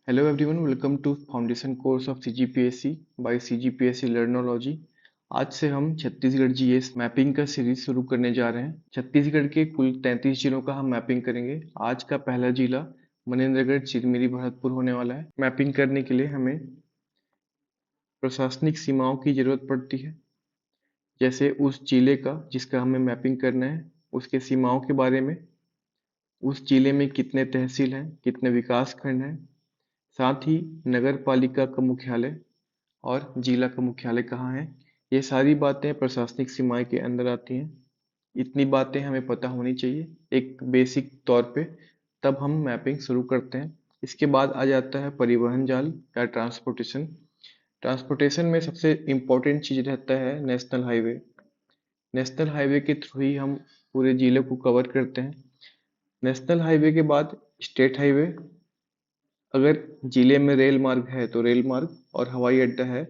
Hello everyone, welcome to foundation course of CGPSC by CGPSC Learnology. आज से हम Chhattisgarh GS mapping का series शुरू करने जा रहे हैं। छत्तीसगढ़ के कुल 33 जिलों का हम मैपिंग करेंगे। आज का पहला जिला मनेंद्रगढ़, चिरमिरी, भरतपुर होने वाला है। मैपिंग करने के लिए हमें प्रशासनिक सीमाओं की जरूरत पड़ती है, जैसे उस जिले का जिसका हमें मैपिंग करना है उसके सीमाओं के बारे में, उस जिले में कितने तहसील हैं, कितने विकास खंड हैं, साथ ही नगर पालिका का मुख्यालय और जिला का मुख्यालय कहाँ है। ये सारी बातें प्रशासनिक सीमाएं के अंदर आती हैं। इतनी बातें हमें पता होनी चाहिए एक बेसिक तौर पे, तब हम मैपिंग शुरू करते हैं। इसके बाद आ जाता है परिवहन जाल या ट्रांसपोर्टेशन। ट्रांसपोर्टेशन में सबसे इम्पोर्टेंट चीज़ रहता है नेशनल हाईवे। नेशनल हाईवे के थ्रू ही हम पूरे जिले को कवर करते हैं। नेशनल हाईवे के बाद स्टेट हाईवे, अगर जिले में रेल मार्ग है तो रेल मार्ग, और हवाई अड्डा है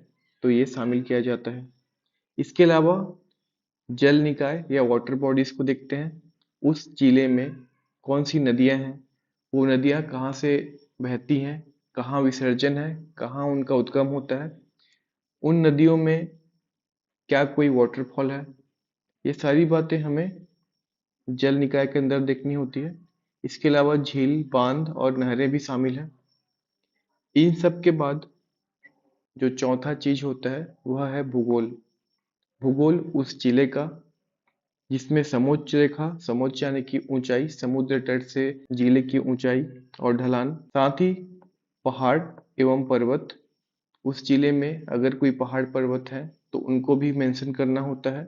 तो ये शामिल किया जाता है। इसके अलावा जल निकाय या वाटर बॉडीज को देखते हैं। उस जिले में कौन सी नदियां हैं, वो नदियां कहाँ से बहती हैं, कहाँ विसर्जन है, कहाँ उनका उद्गम होता है, उन नदियों में क्या कोई वाटरफॉल है। ये सारी बातें हमें जल निकाय के अंदर देखनी होती है। इसके अलावा झील, बांध और नहरें भी शामिल हैं। इन सब के बाद जो चौथा चीज होता है वह है भूगोल। भूगोल उस जिले का जिसमें समोच्च रेखा, समोच्च यानी कि ऊंचाई, समुद्र तट से जिले की ऊंचाई और ढलान, साथ ही पहाड़ एवं पर्वत। उस जिले में अगर कोई पहाड़ पर्वत है तो उनको भी मेंशन करना होता है।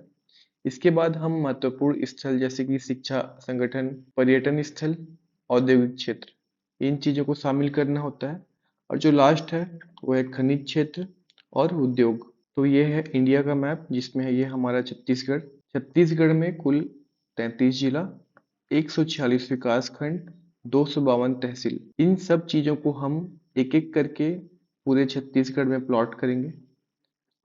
इसके बाद हम महत्वपूर्ण स्थल जैसे कि शिक्षा संगठन, पर्यटन स्थल, औद्योगिक क्षेत्र, इन चीजों को शामिल करना होता है। और जो लास्ट है वो है खनिज क्षेत्र और उद्योग। तो ये है इंडिया का मैप जिसमें है ये हमारा छत्तीसगढ़। छत्तीसगढ़ में कुल 33 जिला, 146 विकास खंड, 252 तहसील। इन सब चीजों को हम एक एक करके पूरे छत्तीसगढ़ में प्लॉट करेंगे।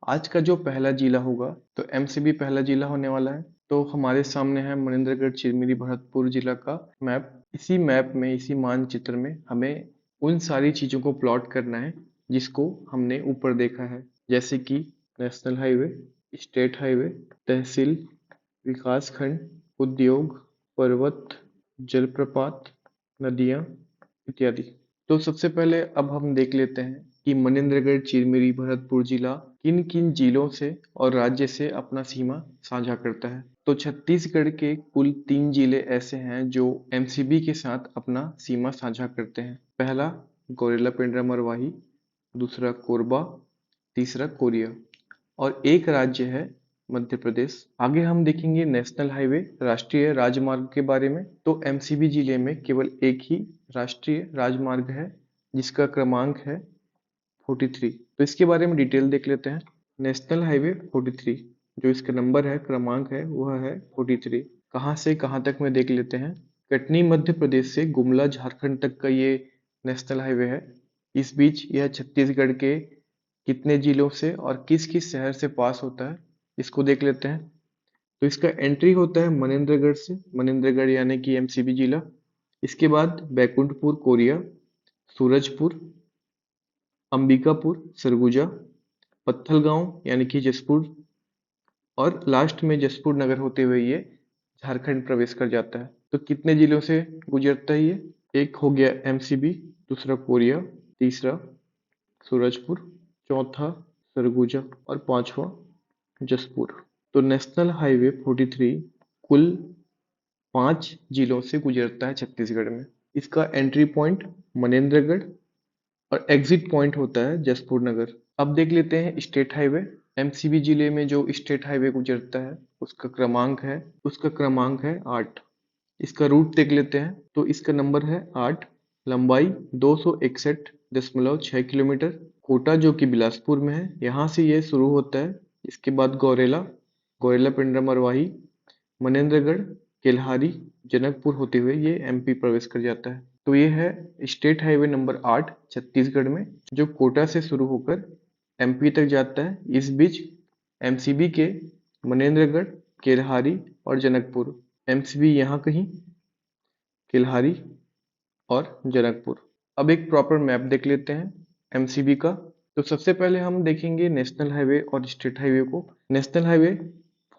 आज का जो पहला जिला होगा तो एमसीबी पहला जिला होने वाला है। तो हमारे सामने है मनेंद्रगढ़, चिरमिरी, भरतपुर जिला का मैप। इसी मैप में, इसी मानचित्र में हमें उन सारी चीजों को प्लॉट करना है जिसको हमने ऊपर देखा है, जैसे कि नेशनल हाईवे, स्टेट हाईवे, तहसील, विकास खंड, उद्योग, पर्वत, जलप्रपात, नदियां इत्यादि। तो सबसे पहले अब हम देख लेते हैं कि मनेंद्रगढ़, चिरमिरी, भरतपुर जिला किन किन जिलों से और राज्य से अपना सीमा साझा करता है। तो छत्तीसगढ़ के कुल 3 जिले ऐसे हैं जो एमसीबी के साथ अपना सीमा साझा करते हैं। पहला गौरेला पेंड्रा मरवाही, दूसरा कोरबा, तीसरा कोरिया, और एक राज्य है मध्य प्रदेश। आगे हम देखेंगे नेशनल हाईवे, राष्ट्रीय राजमार्ग के बारे में। तो एमसीबी जिले में केवल एक ही राष्ट्रीय राजमार्ग है जिसका क्रमांक है 43। तो इसके बारे में डिटेल देख लेते हैं। नेशनल हाईवे 43, जो इसका नंबर है, क्रमांक है, वह है 43। कहाँ से कहाँ तक में देख लेते हैं। कटनी मध्य प्रदेश से गुमला झारखंड तक का ये नेशनल हाईवे है। इस बीच यह छत्तीसगढ़ के कितने जिलों से और किस किस शहर से पास होता है इसको देख लेते हैं। तो इसका एंट्री होता है मनेंद्रगढ़ से, मनेंद्रगढ़ यानी कि एमसीबी जिला। इसके बाद बैकुंठपुर, कोरिया, सूरजपुर, अंबिकापुर, सरगुजा, पत्थलगांव यानी कि जसपुर, और लास्ट में जसपुर नगर होते हुए ये झारखंड प्रवेश कर जाता है। तो कितने जिलों से गुजरता है ये? एक हो गया एमसीबी, दूसरा कोरिया, तीसरा सूरजपुर, चौथा सरगुजा और पांचवा जसपुर। तो नेशनल हाईवे 43 कुल 5 जिलों से गुजरता है छत्तीसगढ़ में। इसका एंट्री पॉइंट मनेंद्रगढ़ और एग्जिट पॉइंट होता है जसपुर नगर। अब देख लेते हैं स्टेट हाईवे। एमसीबी जिले में जो स्टेट हाईवे गुजरता है उसका क्रमांक है 8। इसका रूट देख लेते हैं। तो इसका नंबर है 8, लंबाई 261.6 किलोमीटर। कोटा जो कि बिलासपुर में है, यहाँ से ये शुरू होता है। इसके बाद गौरेला, गौरेला पेंड्रा मरवाही, मनेंद्रगढ़, केल्हारी, जनकपुर होते हुए ये एमपी प्रवेश कर जाता है। तो ये है स्टेट हाईवे नंबर 8 छत्तीसगढ़ में, जो कोटा से शुरू होकर एमपी तक जाता है। इस बीच एमसीबी के मनेंद्रगढ़, केल्हारी और जनकपुर, एमसीबी यहाँ कहीं, केल्हारी और जनकपुर, अब एक प्रॉपर मैप देख लेते हैं एमसीबी का। तो सबसे पहले हम देखेंगे नेशनल हाईवे और स्टेट हाईवे को। नेशनल हाईवे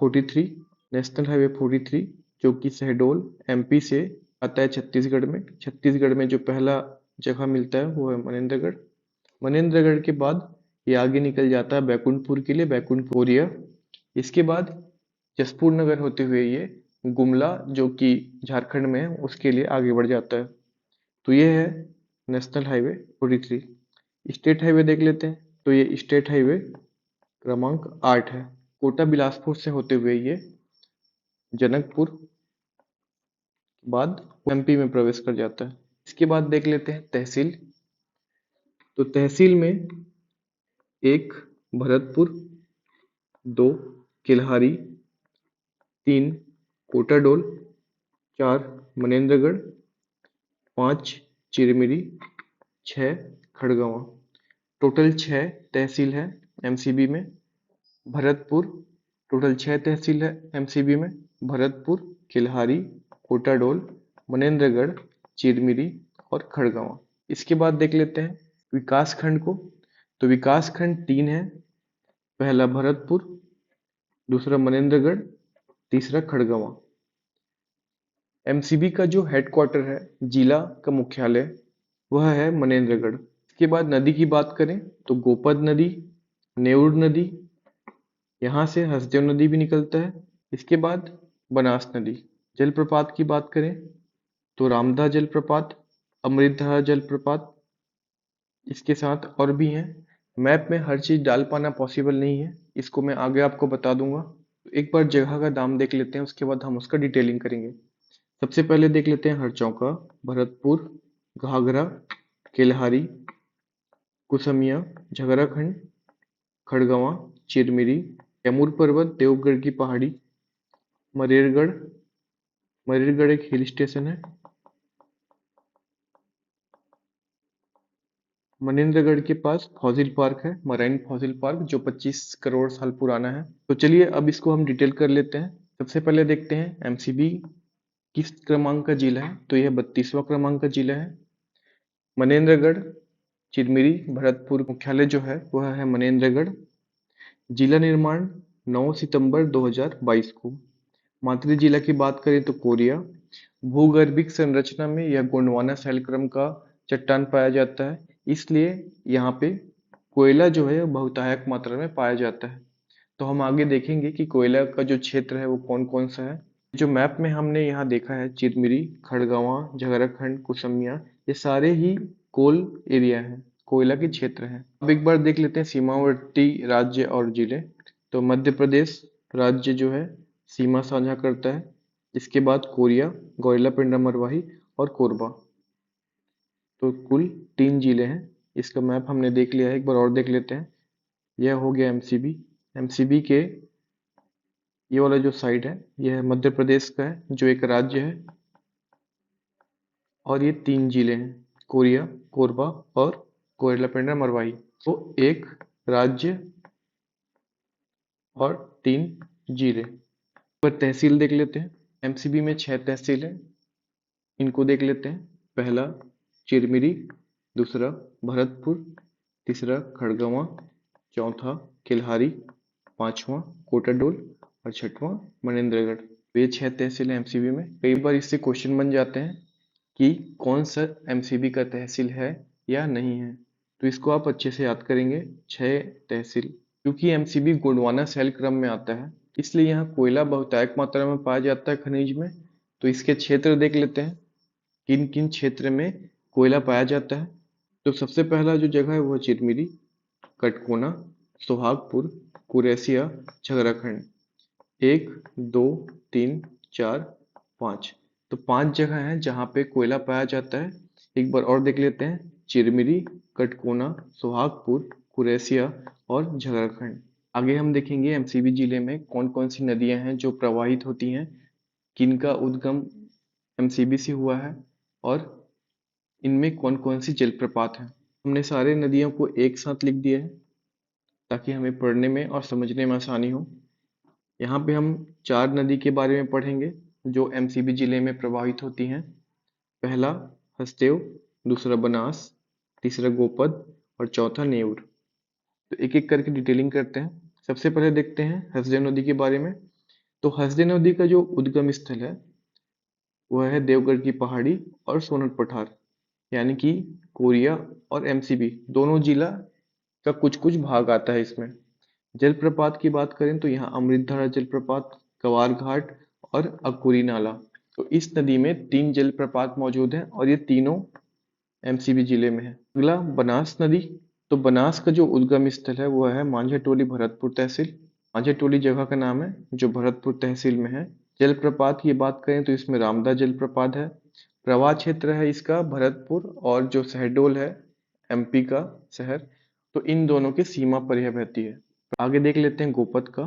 43, नेशनल हाईवे 43 जो कि शहडोल एमपी से आता है छत्तीसगढ़ में। छत्तीसगढ़ में जो पहला जगह मिलता है वो है मनेंद्रगढ़। मनेंद्रगढ़ के बाद ये आगे निकल जाता है बैकुंठपुर के लिए, बैकुंठ कोरिया। इसके बाद जसपुर नगर होते हुए ये गुमला जो कि झारखंड में है उसके लिए आगे बढ़ जाता है। तो ये है नेशनल हाईवे 43। स्टेट हाईवे देख लेते हैं। तो ये स्टेट हाईवे क्रमांक 8 है। कोटा बिलासपुर से होते हुए ये जनकपुर के बाद एमपी में प्रवेश कर जाता है। इसके बाद देख लेते हैं तहसील। तो तहसील में 1 भरतपुर, 2 किल्हारी, 3 कोटाडोल, 4 मनेंद्रगढ़, 5 चिरमिरी, 6 खड़गवां। टोटल 6 तहसील है एमसीबी में। भरतपुर, टोटल 6 तहसील है एमसीबी में। भरतपुर, किल्हारी, कोटाडोल, मनेंद्रगढ़, चिरमिरी और खड़गवां। इसके बाद देख लेते हैं विकास खंड को। तो विकास खंड 3 है। पहला भरतपुर, दूसरा मनेंद्रगढ़, तीसरा खड़गवां। एमसीबी का जो हेडक्वार्टर है, जिला का मुख्यालय, वह है मनेंद्रगढ़। इसके बाद नदी की बात करें तो गोपद नदी, नेउर नदी, यहाँ से हसदेव नदी भी निकलता है। इसके बाद बनास नदी। जलप्रपात की बात करें तो रामदा जलप्रपात, अमृतधारा जलप्रपात, इसके साथ और भी हैं। मैप में हर चीज़ डाल पाना पॉसिबल नहीं है, इसको मैं आगे आपको बता दूंगा। एक बार जगह का दाम देख लेते हैं, उसके बाद हम उसका डिटेलिंग करेंगे। सबसे पहले देख लेते हैं हरचौका, भरतपुर, घाघरा, केल्हारी, कुसमिया, झगराखंड, खड़गवां, चिरमिरी, कैमूर पर्वत, देवगढ़ की पहाड़ी, मरेरगढ़। मरेरगढ़ एक हिल स्टेशन है। मनेंद्रगढ़ के पास फॉसिल पार्क है, मराइन फॉसिल पार्क, जो 25 करोड़ साल पुराना है। तो चलिए अब इसको हम डिटेल कर लेते हैं। सबसे पहले देखते हैं एमसीबी किस क्रमांक का जिला है। तो यह 32वां क्रमांक का जिला है। मनेंद्रगढ़, चिरमिरी, भरतपुर मुख्यालय जो है वह है मनेंद्रगढ़। जिला निर्माण 9 सितंबर 2022 को। मातृ जिला की बात करें तो कोरिया। भूगर्भिक संरचना में यह गोंडवाना शैलक्रम का चट्टान पाया जाता है, इसलिए यहाँ पे कोयला जो है बहुतायत मात्रा में पाया जाता है। तो हम आगे देखेंगे कि कोयला का जो क्षेत्र है वो कौन कौन सा है। जो मैप में हमने यहाँ देखा है चिरमिरी, खड़गवां, झगराखंड, कुसमिया, ये सारे ही कोल एरिया है, कोयला के क्षेत्र हैं। अब एक बार देख लेते हैं सीमावर्ती राज्य और जिले। तो मध्य प्रदेश राज्य जो है सीमा साझा करता है। इसके बाद कोरिया, गौरेला, पेंड्रा मरवाही और कोरबा। तो कुल 3 जिले हैं। इसका मैप हमने देख लिया है, एक बार और देख लेते हैं। यह हो गया एमसीबी। एमसीबी के ये वाला जो साइड है यह मध्य प्रदेश का है, जो एक राज्य है। और ये 3 जिले हैं, कोरिया, कोरबा और गौरेला, पेंड्रा मरवाही। तो एक राज्य और 3 जिले। पर तहसील देख लेते हैं। एमसीबी में 6 तहसील है, इनको देख लेते हैं। पहला चिरमिरी, दूसरा भरतपुर, तीसरा खड़गवां, चौथा किल्हारी, पांचवा कोटाडोल और छठवां मनेंद्रगढ़। ये 6 तहसील है एमसीबी में। कई बार इससे क्वेश्चन बन जाते हैं कि कौन सा एमसीबी का तहसील है या नहीं है। तो इसको आप अच्छे से याद करेंगे। 6 तहसील, क्योंकि एमसीबी गोंडवाना शैल क्रम में आता है, इसलिए यहाँ कोयला बहुतायत मात्रा में पाया जाता है खनिज में। तो इसके क्षेत्र देख लेते हैं, किन किन क्षेत्र में कोयला पाया जाता है। तो सबसे पहला जो जगह है वो चिरमिरी, कटकोना, सोहागपुर, कुरेसिया, झगराखंड। 1, 2, 3, 4, 5। तो 5 जगह हैं जहाँ पे कोयला पाया जाता है। एक बार और देख लेते हैं, चिरमिरी, कटकोना, सोहागपुर, कुरेसिया और झगराखंड। आगे हम देखेंगे एमसीबी जिले में कौन कौन सी नदियां हैं जो प्रवाहित होती हैं, किनका उद्गम एमसीबी से हुआ है और इनमें कौन कौन सी जलप्रपात हैं। हमने सारे नदियों को एक साथ लिख दिया है ताकि हमें पढ़ने में और समझने में आसानी हो। यहाँ पे हम 4 नदी के बारे में पढ़ेंगे जो एमसीबी जिले में प्रवाहित होती हैं। पहला हसदेव, दूसरा बनास, तीसरा गोपद और चौथा नेउर। तो एक एक करके डिटेलिंग करते हैं। सबसे पहले देखते हैं हसदेव नदी के बारे में। तो हसदेव नदी का जो उद्गम स्थल है वह है देवगढ़ की पहाड़ी और सोनट पठार, यानी कि कोरिया और एमसीबी दोनों जिला का कुछ कुछ भाग आता है इसमें। जलप्रपात की बात करें तो यहाँ अमृतधारा जलप्रपात, कवार घाट और अकुरी नाला। तो इस नदी में 3 जलप्रपात मौजूद हैं और ये तीनों एमसीबी जिले में है। अगला बनास नदी। तो बनास का जो उद्गम स्थल है वह है मांझाटोली भरतपुर तहसील। मांझाटोली जगह का नाम है जो भरतपुर तहसील में है। जलप्रपात की बात करें तो इसमें रामदा जलप्रपात है। प्रवाह क्षेत्र है इसका भरतपुर और जो शहडोल है एमपी का शहर, तो इन दोनों की सीमा पर यह बहती है। आगे देख लेते हैं गोपद का।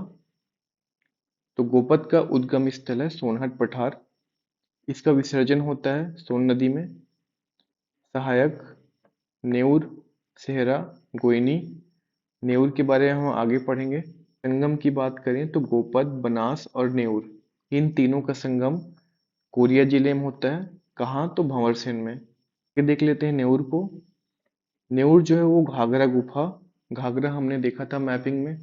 तो गोपद का उद्गम स्थल है सोनहट पठार। इसका विसर्जन होता है सोन नदी में। सहायक नेउर, सेहरा, गोइनी। नेउर के बारे में हम आगे पढ़ेंगे। संगम की बात करें तो गोपद, बनास और नेउर इन तीनों का संगम कोरिया जिले में होता है। कहाँ? तो भंवरसेन में। ये देख लेते हैं नेउर को। नेउर जो है वो घाघरा गुफा, घाघरा हमने देखा था मैपिंग में,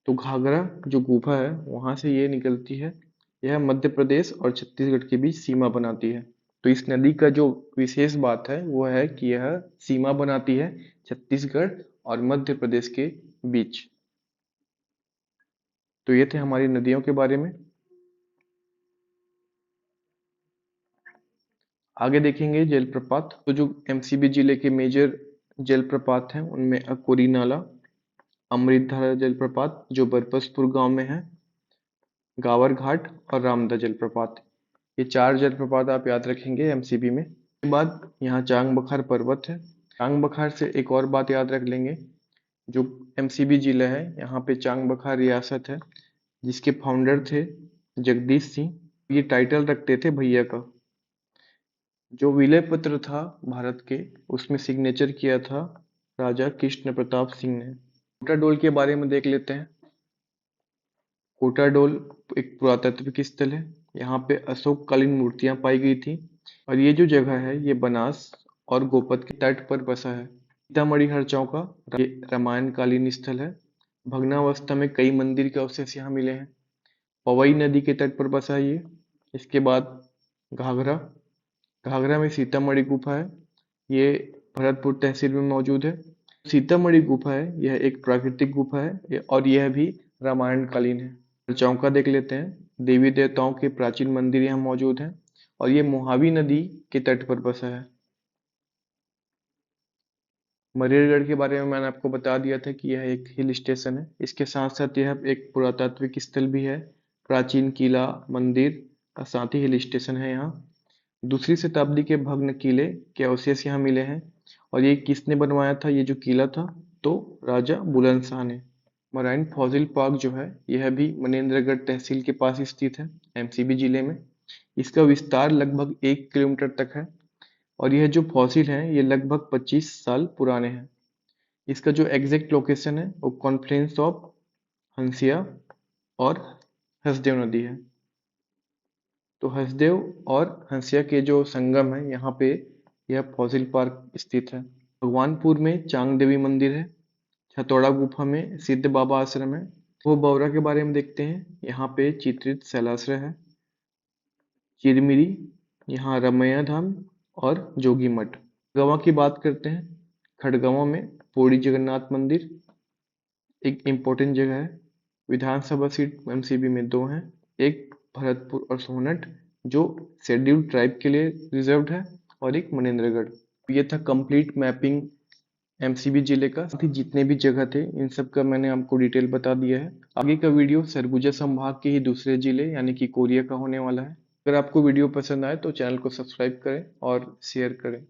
तो घाघरा जो गुफा है वहां से ये निकलती है। यह मध्य प्रदेश और छत्तीसगढ़ के बीच सीमा बनाती है। तो इस नदी का जो विशेष बात है वो है कि यह सीमा बनाती है छत्तीसगढ़ और मध्य प्रदेश के बीच। तो ये थे हमारी नदियों के बारे में। आगे देखेंगे जलप्रपात। तो जो एमसीबी जिले के मेजर जलप्रपात हैं उनमें अकोरी नाला, अमृतधारा जलप्रपात जो बरपसपुर गांव में है, गावर घाट और रामदा जलप्रपात। ये 4 जलप्रपात आप याद रखेंगे एमसीबी में। उसके बाद यहाँ चांग बखार पर्वत है। चांग बखार से एक और बात याद रख लेंगे, जो एमसीबी जिला है यहाँ पे चांग बखार रियासत है जिसके फाउंडर थे जगदीश सिंह। ये टाइटल रखते थे भैया का। जो विलय पत्र था भारत के उसमें सिग्नेचर किया था राजा कृष्ण प्रताप सिंह ने। कोटाडोल के बारे में देख लेते हैं। कोटाडोल एक पुरातात्विक स्थल है। यहाँ पे अशोक कालीन मूर्तियां पाई गई थी और ये जो जगह है ये बनास और गोपद के तट पर बसा है। सीतामढ़ी हरचौं का ये रामायण कालीन स्थल है। भग्नावस्था में कई मंदिर के अवशेष यहाँ मिले हैं। पवई नदी के तट पर बसा है ये। इसके बाद घाघरा, घाघरा में सीतामढ़ी गुफा है। ये भरतपुर तहसील में मौजूद है। सीतामढ़ी गुफा है यह एक प्राकृतिक गुफा है और यह भी रामायण कालीन है। चौका देख लेते हैं। देवी देवताओं के प्राचीन मंदिर यहाँ मौजूद हैं और ये मोहावी नदी के तट पर बसा है। मरेरगढ़ के बारे में मैंने आपको बता दिया था कि यह एक हिल स्टेशन है। इसके साथ साथ यह एक पुरातात्विक स्थल भी है। प्राचीन किला, मंदिर का साथ ही हिल स्टेशन है यहाँ। दूसरी शताब्दी के भग्न किले के अवशेष यहाँ मिले हैं। और ये किसने बनवाया था ये जो किला था? तो राजा बुलंदशाह ने। मराइन फॉसिल पार्क जो है यह भी मनेंद्रगढ़ तहसील के पास स्थित है एमसीबी जिले में। इसका विस्तार लगभग 1 किलोमीटर तक है और यह जो फॉसिल हैं ये लगभग 25 साल पुराने हैं। इसका जो एग्जैक्ट लोकेशन है वो कॉन्फ्रेंस ऑफ हंसिया और हसदेव नदी है। तो हसदेव और हंसिया के जो संगम है यहाँ पे यह फॉसिल पार्क स्थित है। भगवानपुर में चांग देवी मंदिर है। छतौड़ा गुफा में सिद्ध बाबा आश्रम है। वो बौरा के बारे में देखते हैं। यहाँ पे चित्रित शैलाश्रय है। चिरमिरी, यहाँ रमैया धाम और जोगी मठ। खड़गवां की बात करते हैं। खड़गवां में पूरी जगन्नाथ मंदिर एक इम्पोर्टेंट जगह है। विधानसभा सीट एमसीबी में 2 हैं, एक भरतपुर और सोनट जो शेड्यूल्ड ट्राइब के लिए रिजर्व्ड है और एक मनेंद्रगढ़। ये था कंप्लीट मैपिंग एमसीबी जिले का। साथ ही जितने भी जगह थे इन सब का मैंने आपको डिटेल बता दिया है। आगे का वीडियो सरगुजा संभाग के ही दूसरे जिले यानी कि कोरिया का होने वाला है। अगर आपको वीडियो पसंद आए तो चैनल को सब्सक्राइब करें और शेयर करें।